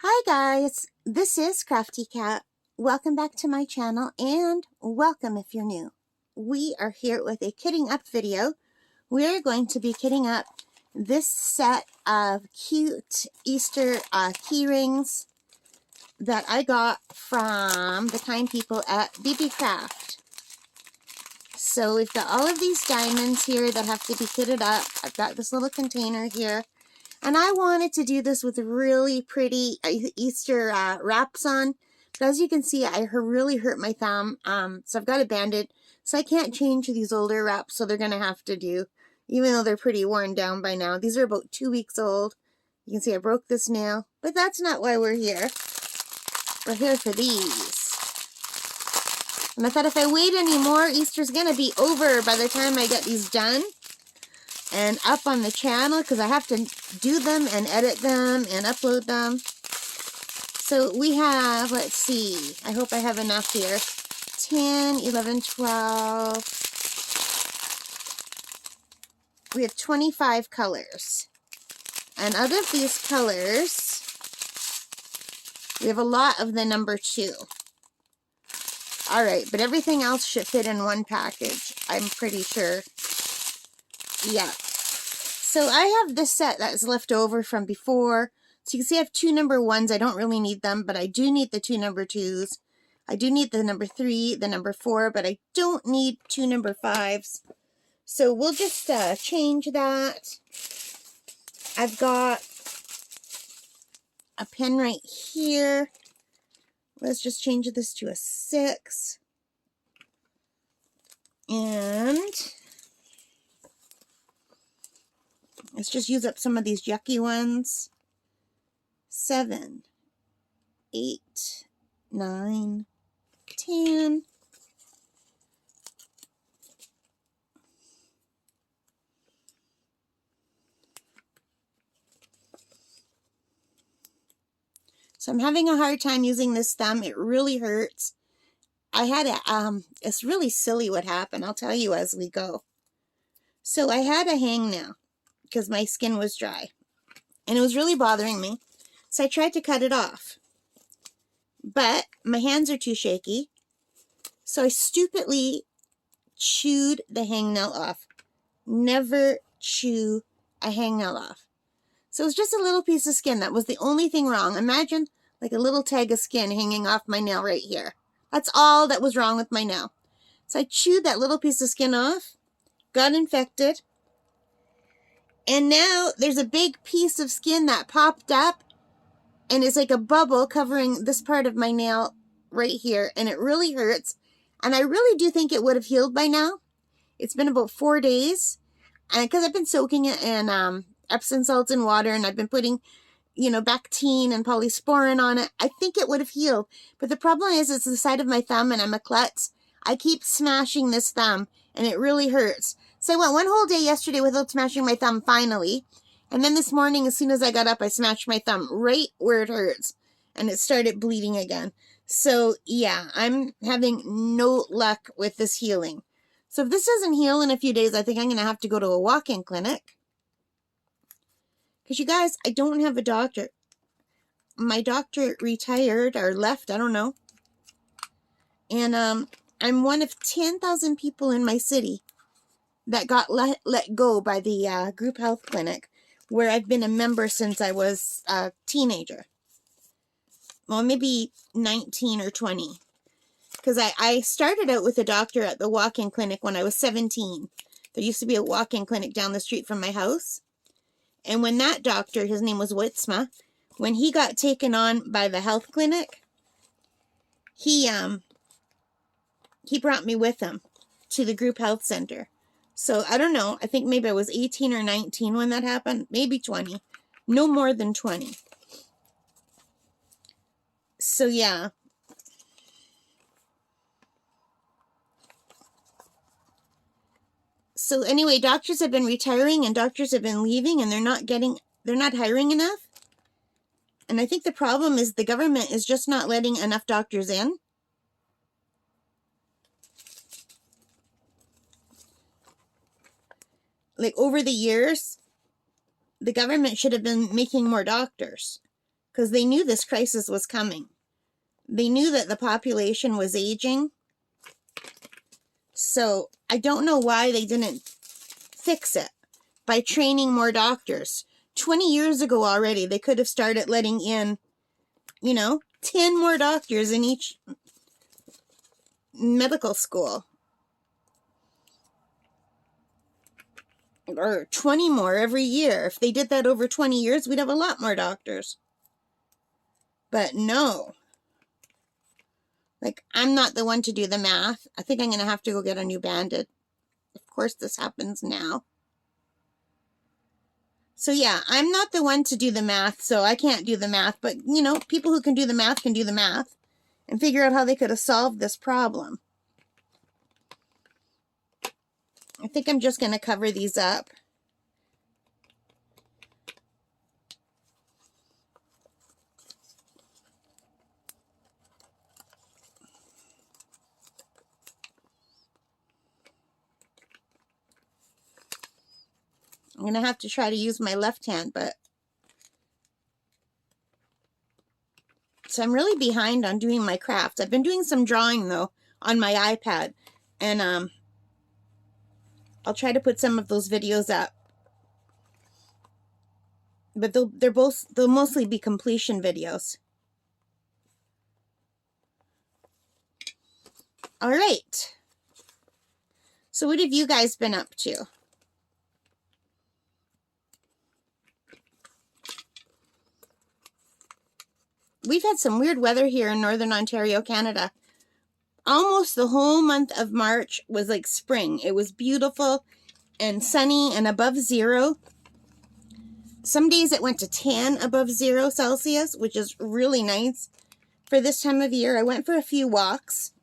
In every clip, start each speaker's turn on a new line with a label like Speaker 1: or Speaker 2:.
Speaker 1: Hi guys, this is Crafty Cat. Welcome back to my channel and welcome if you're new. We are here with a kitting up video. We're going to be kitting up this set of cute Easter key rings that I got from the kind people at Beebeecraft. So we've got all of these diamonds here that have to be kitted up. I've got this little container here. And I wanted to do this with really pretty Easter wraps on. But as you can see, I really hurt my thumb. So I've got a Band-Aid. So I can't change these older wraps. So they're going to have to do. Even though they're pretty worn down by now. These are about 2 weeks old. You can see I broke this nail. But that's not why we're here. We're here for these. And I thought if I wait anymore, Easter's going to be over by the time I get these done and up on the channel, because I have to do them and edit them and upload them. So we have, let's see, I hope I have enough here, 10, 11, 12, we have 25 colors. And out of these colors, we have a lot of the number 2. Alright, but everything else should fit in one package, I'm pretty sure. Yeah. So I have this set that's left over from before. So you can see I have 2 number 1s. I don't really need them, but I do need the 2 number 2s. I do need the number 3, the number 4, but I don't need 2 number 5s. So we'll just change that. I've got a pen right here. Let's just change this to a 6. And let's just use up some of these yucky ones. 7, 8, 9, 10. So I'm having a hard time using this thumb. It really hurts. I had a, it's really silly what happened. I'll tell you as we go. So I had a hangnail because my skin was dry. And it was really bothering me. So I tried to cut it off. But my hands are too shaky. So I stupidly chewed the hangnail off. Never chew a hangnail off. So it was just a little piece of skin. That was the only thing wrong. Imagine like a little tag of skin hanging off my nail right here. That's all that was wrong with my nail. So I chewed that little piece of skin off. Got infected. And now there's a big piece of skin that popped up. And it's like a bubble covering this part of my nail right here. And it really hurts. And I really do think it would have healed by now. It's been about 4 days. And because I've been soaking it in Epsom salts and water. And I've been putting, Bactine and polysporin on it. I think it would have healed. But the problem is it's the side of my thumb and I'm a klutz. I keep smashing this thumb. And it really hurts. So I went one whole day yesterday without smashing my thumb finally. And then this morning, as soon as I got up, I smashed my thumb right where it hurts. And it started bleeding again. So, yeah, I'm having no luck with this healing. So if this doesn't heal in a few days, I think I'm going to have to go to a walk-in clinic. Because you guys, I don't have a doctor. My doctor retired or left, I don't know. And I'm one of 10,000 people in my city that got let go by the group health clinic, where I've been a member since I was a teenager. Well, maybe 19 or 20. Because I started out with a doctor at the walk-in clinic when I was 17. There used to be a walk-in clinic down the street from my house. And when that doctor, his name was Witzma, when he got taken on by the health clinic, he brought me with him to the group health center. So, I don't know. I think maybe I was 18 or 19 when that happened. Maybe 20. No more than 20. So, yeah. So, anyway, doctors have been retiring and doctors have been leaving and they're not hiring enough. And I think the problem is the government is just not letting enough doctors in. Like, over the years, the government should have been making more doctors. because they knew this crisis was coming. They knew that the population was aging. So I don't know why they didn't fix it by training more doctors. 20 years ago already, they could have started letting in, 10 more doctors in each medical school. Or 20 more every year. If they did that over 20 years, we'd have a lot more doctors. But no. Like, I'm not the one to do the math. I think I'm going to have to go get a new bandage. Of course, this happens now. So yeah, I'm not the one to do the math, so I can't do the math. But, people who can do the math can do the math and figure out how they could have solved this problem. I think I'm just going to cover these up. I'm going to have to try to use my left hand, but... So I'm really behind on doing my crafts. I've been doing some drawing, though, on my iPad. And I'll try to put some of those videos up. But they'll mostly be completion videos. All right. So what have you guys been up to? We've had some weird weather here in Northern Ontario, Canada. Almost the whole month of March was like spring. It was beautiful and sunny and above zero. Some days it went to 10 above 0 Celsius, which is really nice for this time of year. I went for a few walks.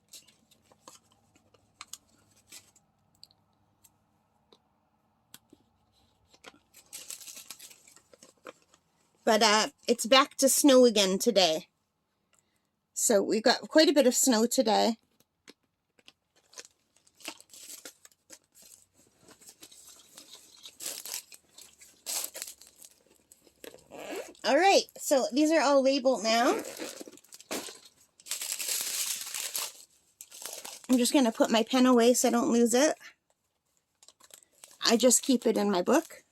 Speaker 1: But it's back to snow again today. So we got quite a bit of snow today. All right, so these are all labeled now. I'm just going to put my pen away so I don't lose it. I just keep it in my book.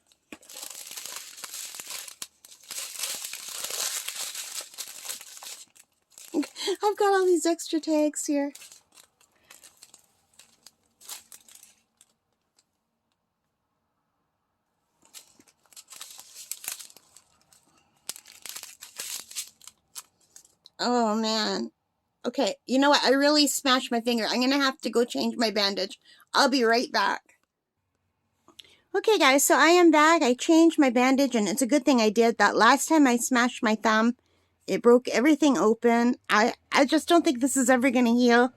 Speaker 1: I've got all these extra tags here. Oh, man. Okay, you know what? I really smashed my finger. I'm going to have to go change my bandage. I'll be right back. Okay, guys, so I am back. I changed my bandage, and it's a good thing I did. That last time I smashed my thumb, it broke everything open. I just don't think this is ever going to heal,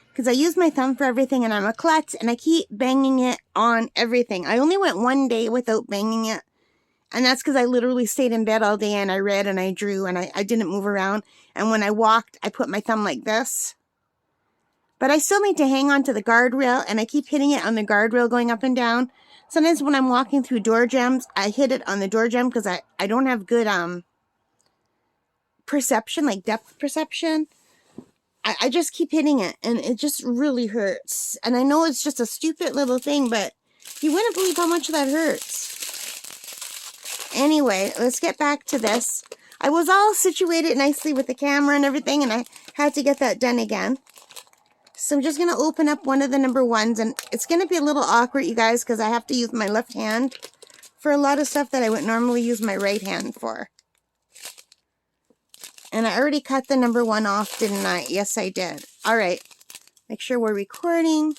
Speaker 1: because I use my thumb for everything, and I'm a klutz, and I keep banging it on everything. I only went one day without banging it, and that's because I literally stayed in bed all day, and I read, and I drew, and I didn't move around. And when I walked, I put my thumb like this. But I still need to hang on to the guardrail, and I keep hitting it on the guardrail going up and down. Sometimes when I'm walking through door jambs, I hit it on the door jamb because I don't have good perception, like depth perception. I just keep hitting it, and it just really hurts. And I know it's just a stupid little thing, but you wouldn't believe how much that hurts. Anyway, let's get back to this. I was all situated nicely with the camera and everything, and I had to get that done again. So I'm just going to open up one of the number ones, and it's going to be a little awkward, you guys, because I have to use my left hand for a lot of stuff that I would normally use my right hand for. And I already cut the number one off, didn't I? Yes, I did. All right. Make sure we're recording.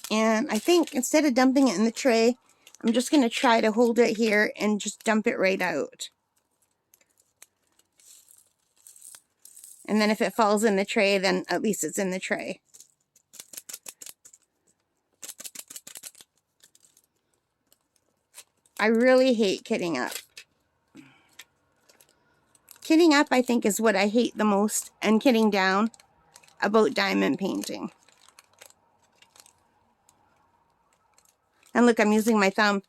Speaker 1: And I think instead of dumping it in the tray, I'm just going to try to hold it here and just dump it right out. And then if it falls in the tray, then at least it's in the tray. I really hate kitting up. Kitting up, I think, is what I hate the most, and kitting down. about diamond painting. And look, I'm using my thumb.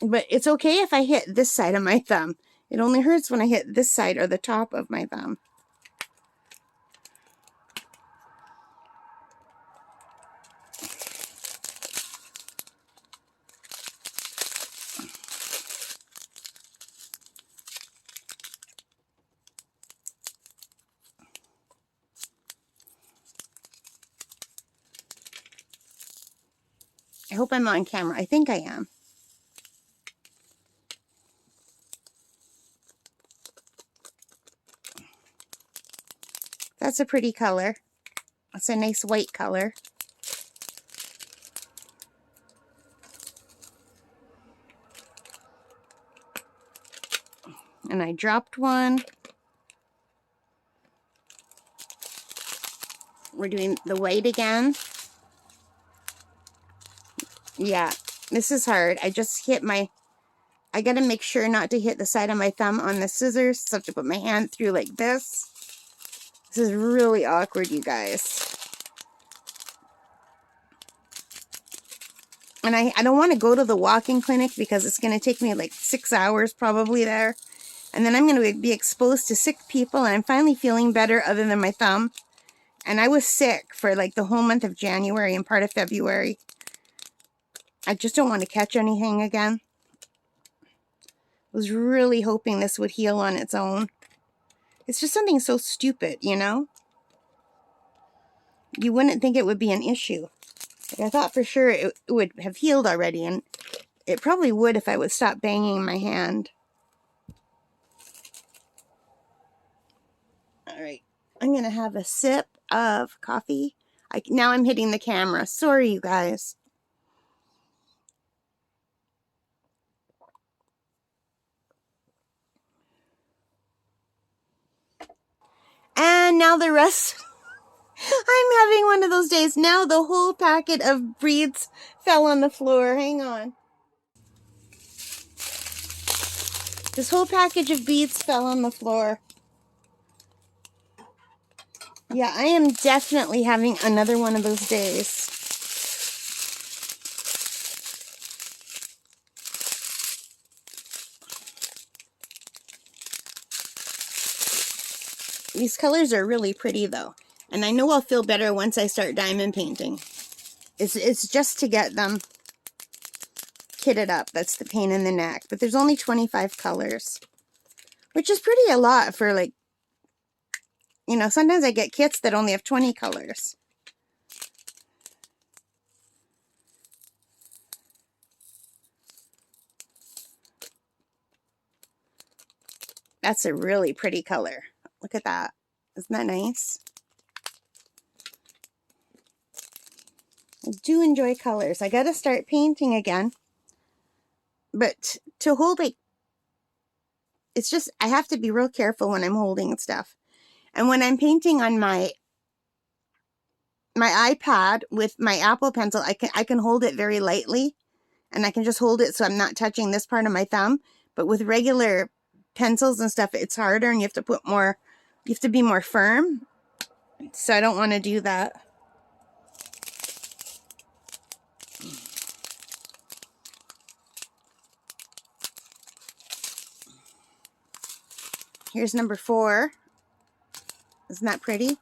Speaker 1: But it's okay if I hit this side of my thumb. It only hurts when I hit this side or the top of my thumb. I hope I'm on camera. I think I am. That's a pretty color. That's a nice white color. And I dropped one. We're doing the white again. Yeah, this is hard. I just hit my... I gotta make sure not to hit the side of my thumb on the scissors. So I have to put my hand through like this. This is really awkward, you guys. And I don't want to go to the walking clinic because it's going to take me like 6 hours probably there. And then I'm going to be exposed to sick people, and I'm finally feeling better other than my thumb. And I was sick for like the whole month of January and part of February. I just don't want to catch anything again. I was really hoping this would heal on its own. It's just something so stupid, you know? You wouldn't think it would be an issue. Like, I thought for sure it would have healed already, and it probably would if I would stop banging my hand. All right, I'm going to have a sip of coffee. Now I'm hitting the camera. Sorry, you guys. And now the rest... I'm having one of those days. Now the whole packet of beads fell on the floor. Hang on. This whole package of beads fell on the floor. Yeah, I am definitely having another one of those days. These colors are really pretty though. And I know I'll feel better once I start diamond painting. It's just to get them kitted up. That's the pain in the neck. But there's only 25 colors. Which is pretty a lot for like, you know, sometimes I get kits that only have 20 colors. That's a really pretty color. Look at that. Isn't that nice? I do enjoy colors. I gotta start painting again. But to hold like, it's just, I have to be real careful when I'm holding stuff. And when I'm painting on my iPad with my Apple Pencil, I can hold it very lightly. And I can just hold it so I'm not touching this part of my thumb. But with regular pencils and stuff, it's harder and you have to put more, you have to be more firm. So I don't want to do that. Here's number 4. Isn't that pretty?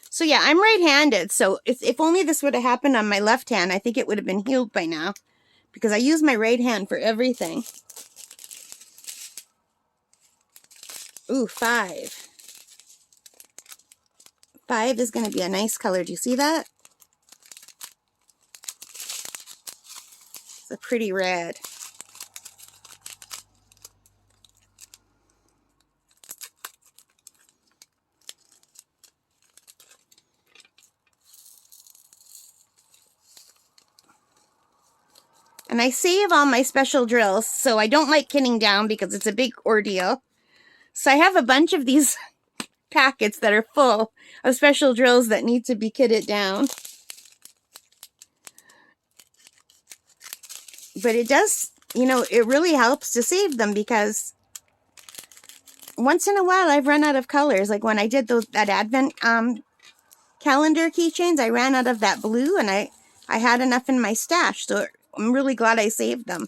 Speaker 1: So yeah, I'm right-handed, so if only this would have happened on my left hand, I think it would have been healed by now. Because I use my right hand for everything. Ooh, 5. 5 is going to be a nice color. Do you see that? It's a pretty red. And And I save all my special drills, so I don't like kitting down because it's a big ordeal. So I have a bunch of these packets that are full of special drills that need to be kitted down. But it does, you know, it really helps to save them because once in a while I've run out of colors. Like when I did that Advent calendar keychains, I ran out of that blue and I had enough in my stash. So I'm really glad I saved them.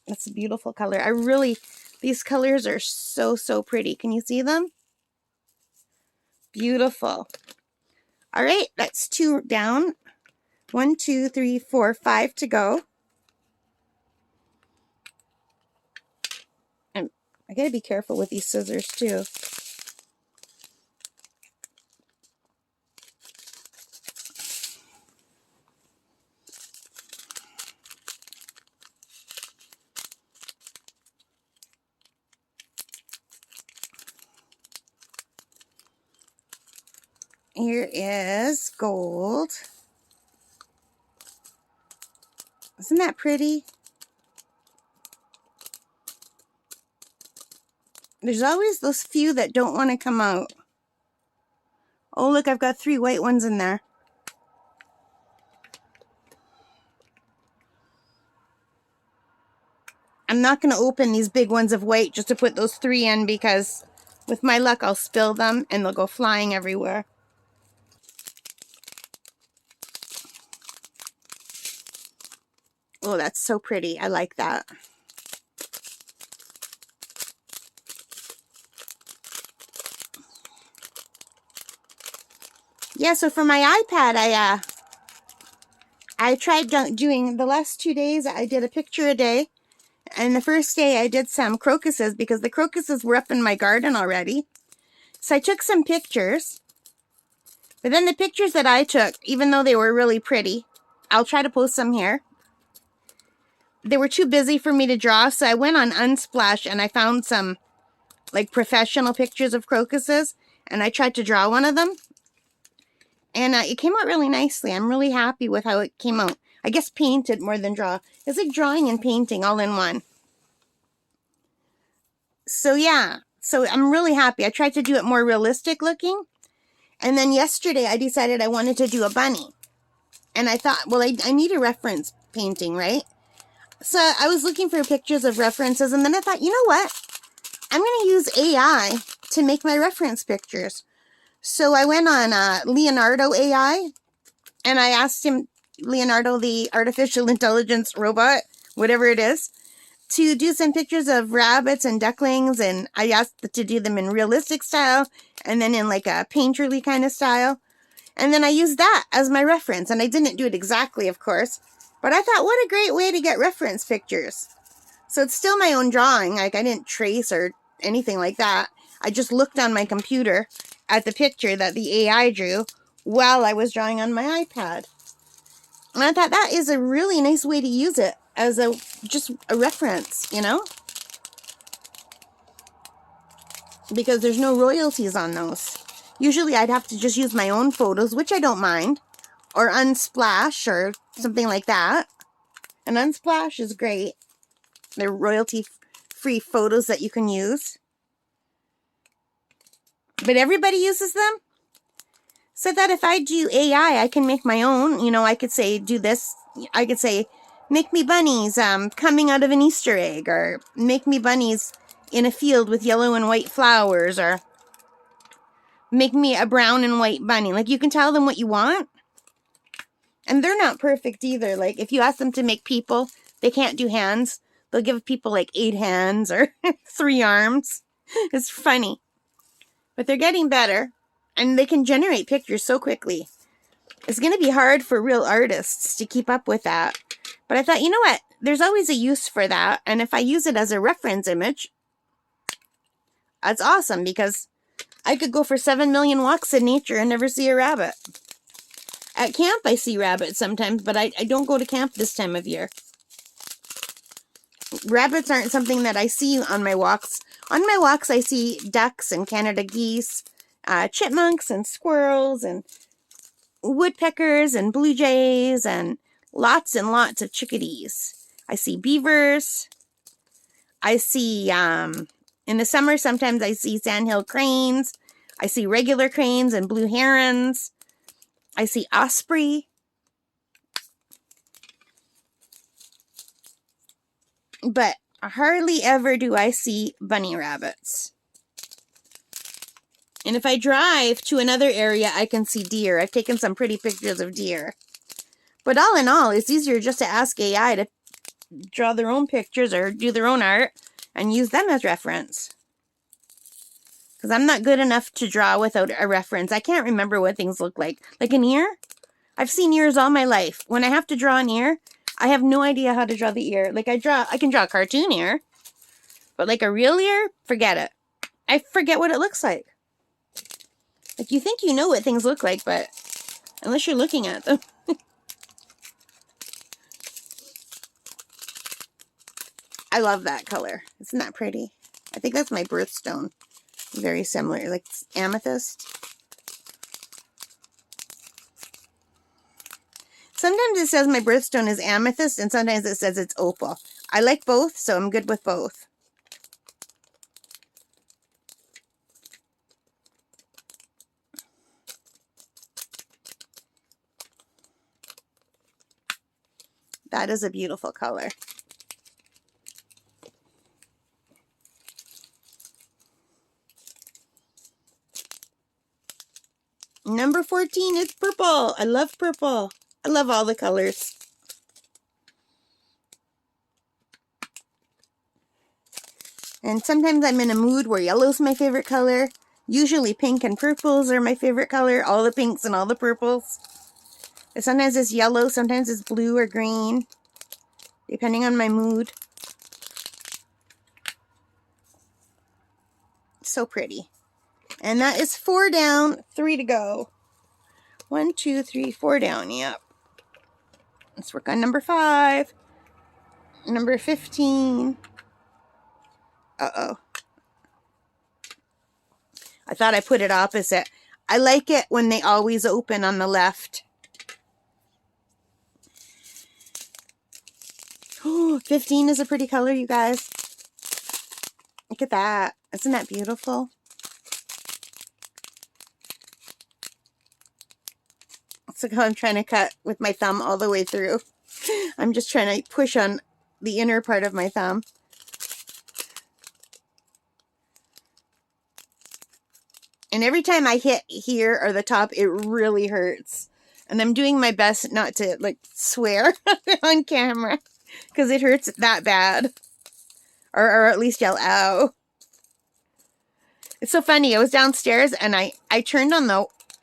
Speaker 1: That's a beautiful color. These colors are so, so pretty. Can you see them? Beautiful. All right, that's 2 down. 1, 2, 3, 4, 5 to go. And I gotta be careful with these scissors too. Here is gold. Isn't that pretty? There's always those few that don't want to come out. Oh, look, I've got 3 white ones in there. I'm not going to open these big ones of white just to put those 3 in because with my luck, I'll spill them and they'll go flying everywhere. Oh, that's so pretty. I like that. Yeah, so for my iPad, I tried doing the last 2 days. I did a picture a day. And the first day I did some crocuses because the crocuses were up in my garden already. So I took some pictures. But then the pictures that I took, even though they were really pretty, I'll try to post some here. They were too busy for me to draw, so I went on Unsplash and I found some like professional pictures of crocuses, and I tried to draw one of them. And it came out really nicely. I'm really happy with how it came out. I guess painted more than draw. It's like drawing and painting all in one. So yeah, so I'm really happy. I tried to do it more realistic looking. And then yesterday I decided I wanted to do a bunny. And I thought, well, I need a reference painting, right? So I was looking for pictures of references, and then I thought, you know what? I'm going to use AI to make my reference pictures. So I went on Leonardo AI, and I asked him, Leonardo, the artificial intelligence robot, whatever it is, to do some pictures of rabbits and ducklings, and I asked to do them in realistic style, and then in like a painterly kind of style. And then I used that as my reference, and I didn't do it exactly, of course. But I thought, what a great way to get reference pictures. So it's still my own drawing. Like, I didn't trace or anything like that. I just looked on my computer at the picture that the AI drew while I was drawing on my iPad. And I thought that is a really nice way to use it as just a reference, you know? Because there's no royalties on those. Usually I'd have to just use my own photos, which I don't mind. Or Unsplash or something like that. And Unsplash is great. They're royalty-free photos that you can use. But everybody uses them. So that if I do AI, I can make my own. You know, I could say, do this. I could say, make me bunnies coming out of an Easter egg. Or make me bunnies in a field with yellow and white flowers. Or make me a brown and white bunny. Like, you can tell them what you want. And they're not perfect either. Like, if you ask them to make people, they can't do hands. They'll give people like 8 hands or 3 arms. It's funny. But they're getting better. And they can generate pictures so quickly. It's going to be hard for real artists to keep up with that. But I thought, you know what? There's always a use for that. And if I use it as a reference image, that's awesome. Because I could go for 7 million walks in nature and never see a rabbit. At camp, I see rabbits sometimes, but I don't go to camp this time of year. Rabbits aren't something that I see on my walks. On my walks, I see ducks and Canada geese, chipmunks and squirrels and woodpeckers and blue jays and lots and lots of chickadees. I see beavers. I see, in the summer, sometimes I see sandhill cranes. I see regular cranes and blue herons. I see osprey. But hardly ever do I see bunny rabbits. And if I drive to another area, I can see deer. I've taken some pretty pictures of deer. But all in all, it's easier just to ask AI to draw their own pictures or do their own art and use them as reference. Because I'm not good enough to draw without a reference. I can't remember what things look like. Like an ear? I've seen ears all my life. When I have to draw an ear, I have no idea how to draw the ear. Like I can draw a cartoon ear. But like a real ear, forget it. I forget what it looks like. Like you think you know what things look like, but unless you're looking at them. I love that color. Isn't that pretty? I think that's my birthstone. Very similar, like amethyst. Sometimes it says my birthstone is amethyst, and sometimes it says it's opal. I like both, so I'm good with both. That is a beautiful color. Number 14 is purple. I love purple. I love all the colors. And sometimes I'm in a mood where yellow's my favorite color. Usually pink and purples are my favorite color. All the pinks and all the purples. But sometimes it's yellow, sometimes it's blue or green. Depending on my mood. So pretty. And that is 4 down, 3 to go. 1, 2, 3, 4 down, yep. Let's work on number 5. Number 15. Uh-oh. I thought I put it opposite. I like it when they always open on the left. Oh, 15 is a pretty color, you guys. Look at that. Isn't that beautiful? Let's look how I'm trying to cut with my thumb all the way through. I'm just trying to push on the inner part of my thumb. And every time I hit here or the top, it really hurts. And I'm doing my best not to like swear on camera because it hurts that bad. Or at least yell, ow. It's so funny. I was downstairs and I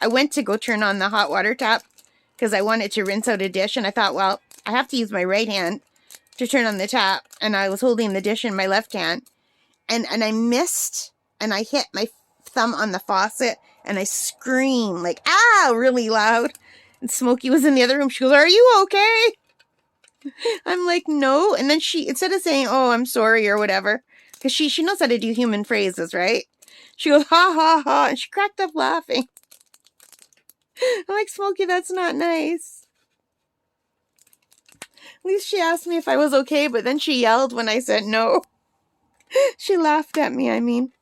Speaker 1: went to go turn on the hot water tap because I wanted to rinse out a dish. And I thought, well, I have to use my right hand to turn on the tap. And I was holding the dish in my left hand. And I missed and I hit my thumb on the faucet and I screamed like, ah, really loud. And Smokey was in the other room. She goes, are you okay? I'm like, no. And then she, instead of saying, oh, I'm sorry or whatever, because she knows how to do human phrases, right? She goes, ha, ha, ha. And she cracked up laughing. I'm like, Smokey, that's not nice. At least she asked me if I was okay, but then she yelled when I said no. She laughed at me, I mean.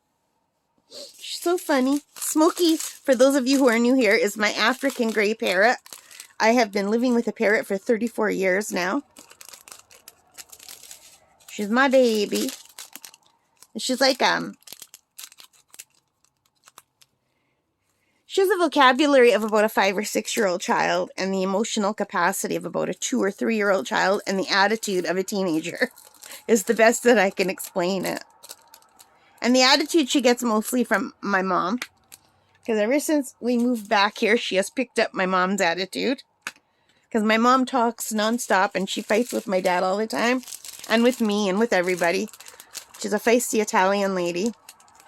Speaker 1: She's so funny. Smokey, for those of you who are new here, is my African gray parrot. I have been living with a parrot for 34 years now. She's my baby. She's like, she has a vocabulary of about a 5 or 6-year-old child and the emotional capacity of about a 2 or 3-year-old child and the attitude of a teenager is the best that I can explain it. And the attitude she gets mostly from my mom. Because ever since we moved back here, she has picked up my mom's attitude. Because my mom talks nonstop and she fights with my dad all the time. And with me and with everybody. She's a feisty Italian lady.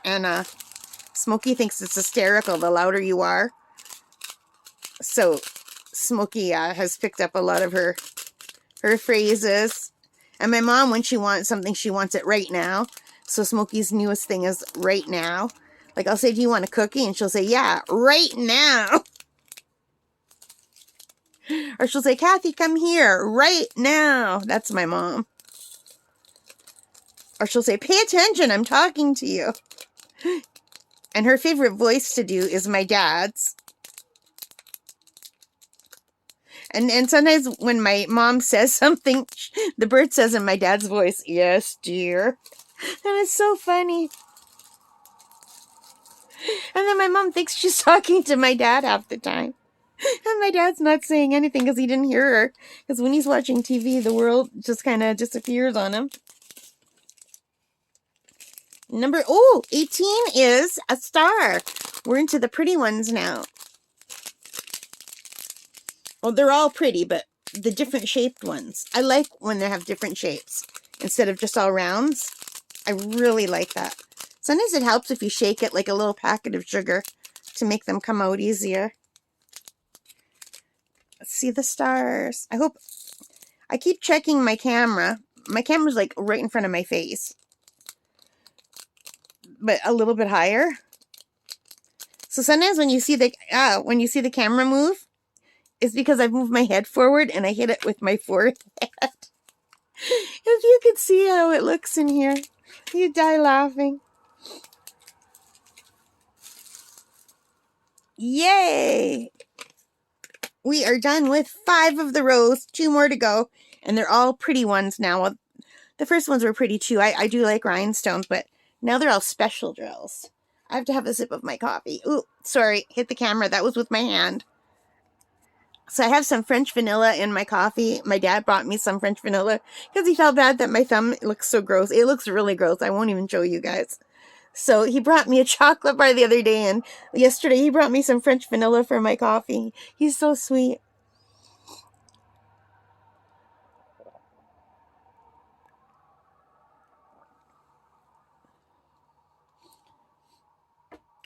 Speaker 1: And Smokey thinks it's hysterical the louder you are. So Smokey has picked up a lot of her phrases. And my mom, when she wants something, she wants it right now. So Smokey's newest thing is right now. Like I'll say, do you want a cookie? And she'll say, yeah, right now. Or she'll say, Kathy, come here right now. That's my mom. Or she'll say, pay attention, I'm talking to you. And her favorite voice to do is my dad's. And sometimes when my mom says something, the bird says in my dad's voice, yes, dear. And it's so funny. And then my mom thinks she's talking to my dad half the time. And my dad's not saying anything because he didn't hear her. Because when he's watching TV, the world just kind of disappears on him. Number 18 is a star. We're into the pretty ones now. Well, they're all pretty, but the different shaped ones. I like when they have different shapes instead of just all rounds. I really like that. Sometimes it helps if you shake it like a little packet of sugar to make them come out easier. Let's see the stars. I keep checking my camera. My camera's like right in front of my face, but a little bit higher. So sometimes when you see the camera move, it's because I've moved my head forward and I hit it with my forehead. If you could see how it looks in here, you'd die laughing. Yay! We are done with 5 of the rows, 2 more to go, and they're all pretty ones now. Well, the first ones were pretty too. I do like rhinestones, but now they're all special drills. I have to have a sip of my coffee. Ooh, sorry, hit the camera. That was with my hand. So I have some French vanilla in my coffee. My dad brought me some French vanilla because he felt bad that my thumb looks so gross. It looks really gross. I won't even show you guys. So he brought me a chocolate bar the other day, and yesterday he brought me some French vanilla for my coffee. He's so sweet.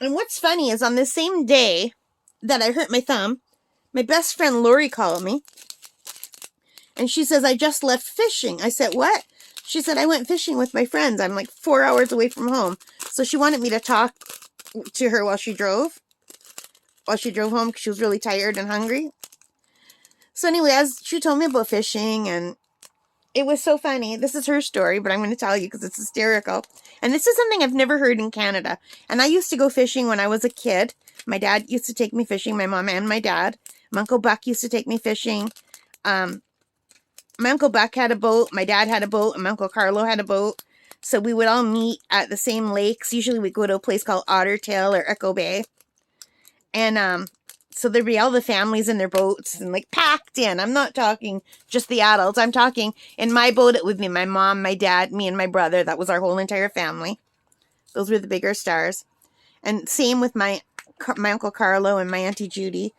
Speaker 1: And what's funny is on the same day that I hurt my thumb, my best friend Lori called me. And she says, I just left fishing. I said, what? She said, I went fishing with my friends. I'm like 4 hours away from home. So she wanted me to talk to her while she drove. While she drove home because she was really tired and hungry. So anyway, as she told me about fishing, and it was so funny. This is her story, but I'm going to tell you because it's hysterical. And this is something I've never heard in Canada. And I used to go fishing when I was a kid. My dad used to take me fishing, my mom and my dad. My Uncle Buck used to take me fishing. My Uncle Buck had a boat, my dad had a boat, and my Uncle Carlo had a boat. So we would all meet at the same lakes. Usually we'd go to a place called Ottertail or Echo Bay. And so there'd be all the families in their boats and like packed in. I'm not talking just the adults. I'm talking in my boat it would be my mom, my dad, me, and my brother. That was our whole entire family. Those were the bigger stars. And same with my Uncle Carlo and my Auntie Judy.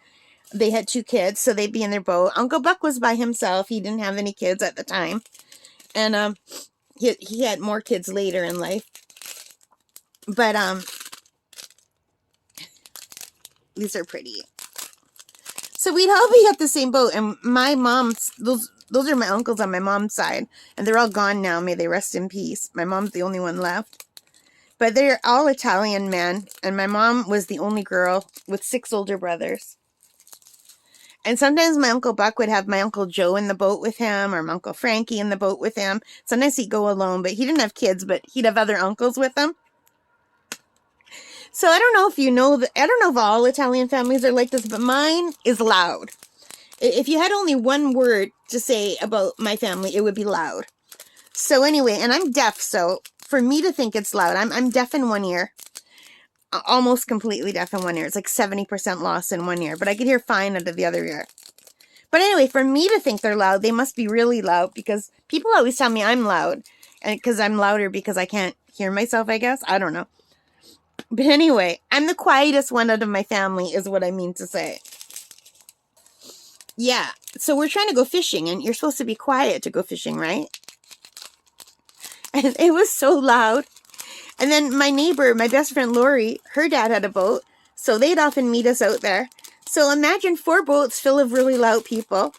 Speaker 1: They had 2 kids, so they'd be in their boat. Uncle Buck was by himself. He didn't have any kids at the time. And he had more kids later in life. But these are pretty. So we'd all be at the same boat, and my mom's, those are my uncles on my mom's side, and they're all gone now. May they rest in peace. My mom's the only one left. But they're all Italian men, and my mom was the only girl with 6 older brothers. And sometimes my Uncle Buck would have my Uncle Joe in the boat with him, or my Uncle Frankie in the boat with him. Sometimes he'd go alone, but he didn't have kids, but he'd have other uncles with him. So I don't know if you know, I don't know if all Italian families are like this, but mine is loud. If you had only one word to say about my family, it would be loud. So anyway, and I'm deaf, so for me to think it's loud, I'm deaf in one ear. Almost completely deaf in one ear. It's like 70% lost in one ear, but I could hear fine out of the other ear. But anyway, for me to think they're loud, they must be really loud, because people always tell me I'm loud, and because I'm louder because I can't hear myself, I guess. I don't know. But anyway, I'm the quietest one out of my family is what I mean to say. Yeah, so we're trying to go fishing, and you're supposed to be quiet to go fishing, right? And it was so loud. And then my neighbor, my best friend Lori, her dad had a boat, so they'd often meet us out there. So imagine 4 boats full of really loud people.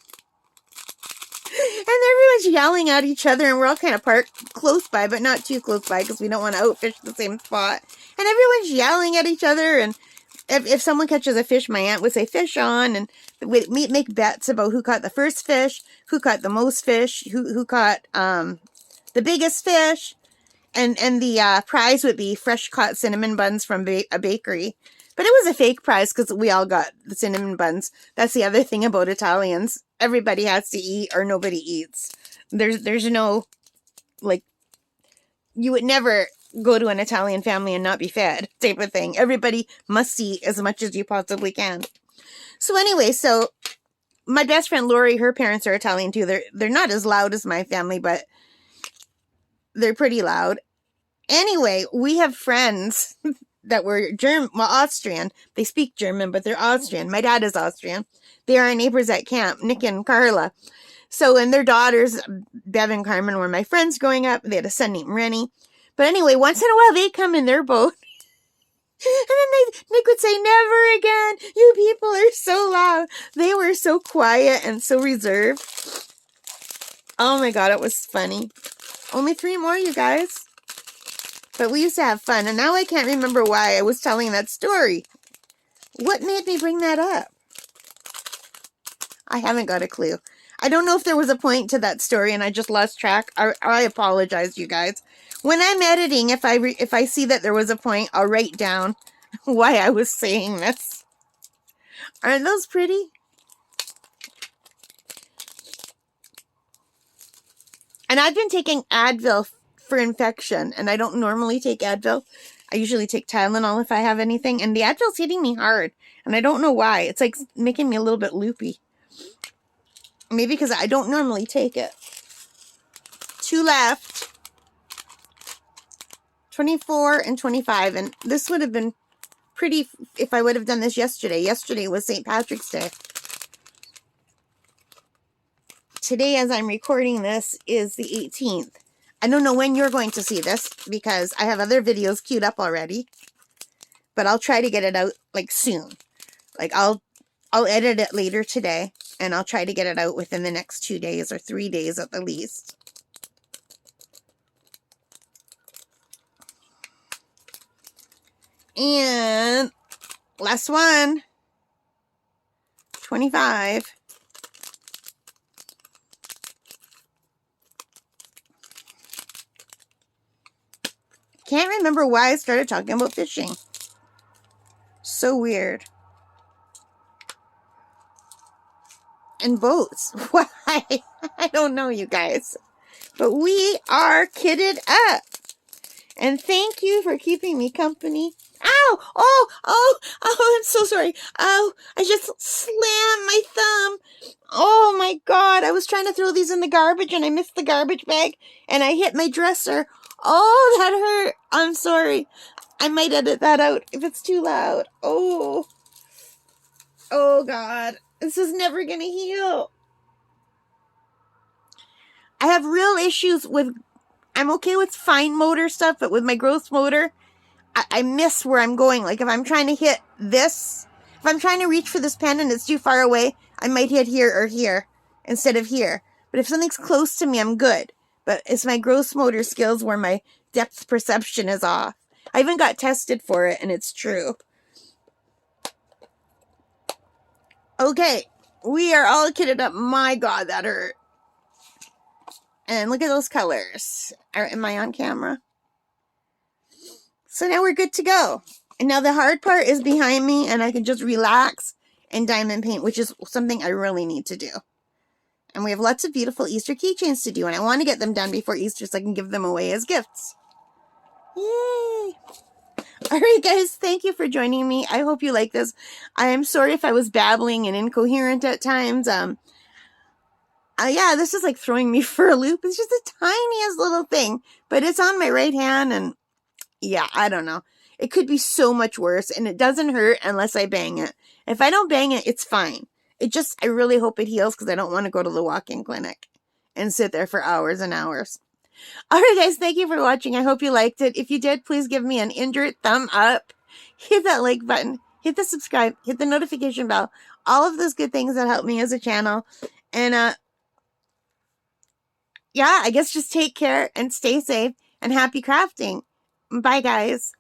Speaker 1: And everyone's yelling at each other, and we're all kind of parked close by, but not too close by because we don't want to outfish the same spot. And everyone's yelling at each other, and if someone catches a fish, my aunt would say fish on, and we'd make bets about who caught the first fish, who caught the most fish, who caught the biggest fish, and the prize would be fresh caught cinnamon buns from a bakery. But it was a fake prize because we all got the cinnamon buns. That's the other thing about Italians. Everybody has to eat or nobody eats. There's no, like, you would never go to an Italian family and not be fed type of thing. Everybody must eat as much as you possibly can. So anyway, so my best friend Lori, her parents are Italian too. They're not as loud as my family, but they're pretty loud. Anyway, we have friends that were Austrian. They speak German, but they're Austrian. My dad is Austrian. They are our neighbors at camp, Nick and Carla. So, and their daughters, Bev and Carmen, were my friends growing up. They had a son named Rennie. But anyway, once in a while, they come in their boat. And then Nick would say, never again. You people are so loud. They were so quiet and so reserved. Oh my God, it was funny. Only 3 more, you guys. But we used to have fun. And now I can't remember why I was telling that story. What made me bring that up? I haven't got a clue. I don't know if there was a point to that story and I just lost track. I apologize, you guys. When I'm editing, if I see that there was a point, I'll write down why I was saying this. Aren't those pretty? And I've been taking Advil for infection, and I don't normally take Advil. I usually take Tylenol if I have anything, and the Advil's hitting me hard, and I don't know why. It's like making me a little bit loopy. Maybe because I don't normally take it. 2 left. 24 and 25, and this would have been pretty if I would have done this yesterday. Yesterday was St. Patrick's Day. Today, as I'm recording this, is the 18th. I don't know when you're going to see this because I have other videos queued up already, but I'll try to get it out like soon. Like I'll edit it later today, and I'll try to get it out within the next 2 days or 3 days at the least. And last one, 25. Can't remember why I started talking about fishing. So weird. And boats. Why? I don't know, you guys. But we are kitted up. And thank you for keeping me company. Ow! Oh, I'm so sorry. Oh, I just slammed my thumb. Oh my God. I was trying to throw these in the garbage and I missed the garbage bag and I hit my dresser. Oh, that hurt. I'm sorry. I might edit that out if it's too loud. Oh God. This is never going to heal. I have real issues with, I'm okay with fine motor stuff, but with my gross motor, I miss where I'm going. Like if I'm trying to hit this, if I'm trying to reach for this pen and it's too far away, I might hit here or here instead of here. But if something's close to me, I'm good. But it's my gross motor skills where my depth perception is off. I even got tested for it and it's true. Okay, we are all kitted up. My God, that hurt. And look at those colors. Am I on camera? So now we're good to go. And now the hard part is behind me and I can just relax and diamond paint, which is something I really need to do. And we have lots of beautiful Easter keychains to do. And I want to get them done before Easter so I can give them away as gifts. Yay! All right, guys. Thank you for joining me. I hope you like this. I am sorry if I was babbling and incoherent at times. Yeah, this is like throwing me for a loop. It's just the tiniest little thing. But it's on my right hand and yeah, I don't know. It could be so much worse, and it doesn't hurt unless I bang it. If I don't bang it, it's fine. I really hope it heals because I don't want to go to the walk-in clinic and sit there for hours and hours. All right, guys, thank you for watching. I hope you liked it. If you did, please give me an injured thumb up. Hit that like button. Hit the subscribe. Hit the notification bell. All of those good things that help me as a channel. And, yeah, I guess just take care and stay safe and happy crafting. Bye, guys.